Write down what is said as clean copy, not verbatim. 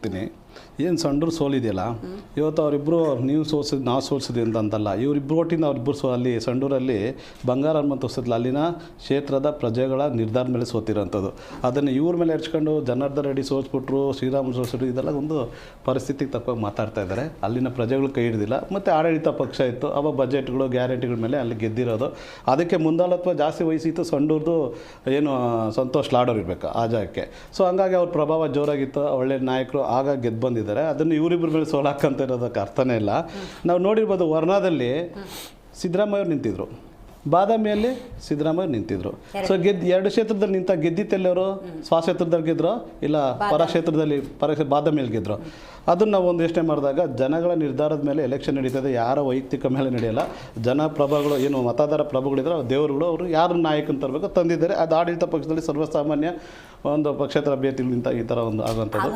ಹೋಗ್ತೀನಿ. ಏನು ಸಂಡೂರು ಸೋಲಿದೆಯಲ್ಲ, ಇವತ್ತು ಅವರಿಬ್ಬರು ನೀವು ಸೋಲ್ಸಿದ್ದು ನಾವು ಸೋಲ್ಸಿದ್ವಿ ಅಂತಲ್ಲ, ಇವರಿಬ್ಬರು ಒಟ್ಟಿಂದ ಅವರಿಬ್ಬರು ಅಲ್ಲಿ ಸಂಡೂರಲ್ಲಿ ಬಂಗಾರ ಹನುಮಂತ ಹೊಸದ್ಲ ಅಲ್ಲಿನ ಕ್ಷೇತ್ರದ ಪ್ರಜೆಗಳ ನಿರ್ಧಾರದ ಮೇಲೆ ಸೋತಿರೋಂಥದ್ದು. ಅದನ್ನು ಇವ್ರ ಮೇಲೆ ಹೆರ್ಚ್ಕೊಂಡು ಜನಾರ್ದನ್ ರೆಡ್ಡಿ ಸೋಲ್ಸ್ಬಿಟ್ರು, ಶ್ರೀರಾಮುಲು ಸೋಲ್ಸ್ಬಿಟ್ರು, ಇದೆಲ್ಲ ಒಂದು ಪರಿಸ್ಥಿತಿಗೆ ತಕ್ಕ ಮಾತಾಡ್ತಾ ಇದ್ದಾರೆ. ಅಲ್ಲಿನ ಪ್ರಜೆಗಳು ಕೈ ಹಿಡಿದಿಲ್ಲ. ಮತ್ತು ಆಡಳಿತ ಪಕ್ಷ ಇತ್ತು, ಅವ ಬಜೆಟ್ಗಳು ಗ್ಯಾರಂಟಿಗಳ ಮೇಲೆ ಅಲ್ಲಿ ಗೆದ್ದಿರೋದು. ಅದಕ್ಕೆ ಮುಂದಾಳತ್ವ ಜಾಸ್ತಿ ವಹಿಸಿತ್ತು ಸಂಡೂರ್ದು ಏನು ಸಂತೋಷ್ ಲಾಡೋರು ಇರಬೇಕು ಆ ಜಾಗಕ್ಕೆ. ಸೊ ಹಂಗಾಗಿ ಅವ್ರ ಪ್ರಭಾವ ಜೋರಾಗಿತ್ತು, ಒಳ್ಳೆ ನಾಯಕರು ಆಗ ಗೆದ್ದು ಬಂದಿದ್ದಾರೆ. ಅದನ್ನು ಇವರಿಬ್ಬರ ಮೇಲೆ ಸೋಲಾಕಂತ ಇರೋದಕ್ಕೆ ಅರ್ಥನೇ ಇಲ್ಲ. ನಾವು ನೋಡಿರ್ಬೋದು, ವರ್ಣಾದಲ್ಲಿ ಸಿದ್ದರಾಮಯ್ಯವ್ರು ನಿಂತಿದ್ರು, ಬಾದಾಮಿಯಲ್ಲಿ ಸಿದ್ದರಾಮಯ್ಯ ನಿಂತಿದ್ರು. ಸೊ ಎರಡು ಕ್ಷೇತ್ರದಲ್ಲಿ ನಿಂತ ಗೆದ್ದಿತ್ತೆಲ್ಲವರು ಸ್ವಕ್ಷೇತ್ರದಲ್ಲಿ ಗೆದ್ರು, ಇಲ್ಲ ಪರಕ್ಷೇತ್ರದಲ್ಲಿ ಬಾದಾಮಿಯಲ್ಲಿ ಗೆದ್ರು. ಅದನ್ನು ನಾವು ಒಂದು ಯೋಚನೆ ಮಾಡಿದಾಗ ಜನಗಳ ನಿರ್ಧಾರದ ಮೇಲೆ ಎಲೆಕ್ಷನ್ ನಡೀತದೆ, ಯಾರ ವೈಯಕ್ತಿಕ ಮೇಲೆ ನಡೆಯಲ್ಲ. ಜನಪ್ರಭಗಳು ಏನು ಮತದಾರ ಪ್ರಭುಗಳಿದ್ರೆ ದೇವರುಗಳು, ಅವರು ಯಾರು ನಾಯಕನ ತರಬೇಕು ತಂದಿದ್ದಾರೆ. ಅದು ಆಡಳಿತ ಪಕ್ಷದಲ್ಲಿ ಸರ್ವಸಾಮಾನ್ಯ ಒಂದು ಪಕ್ಷೇತರ ಅಭ್ಯರ್ಥಿಗಳಿಂದ ಈ ಥರ ಒಂದು ಆಗುವಂಥದ್ದು.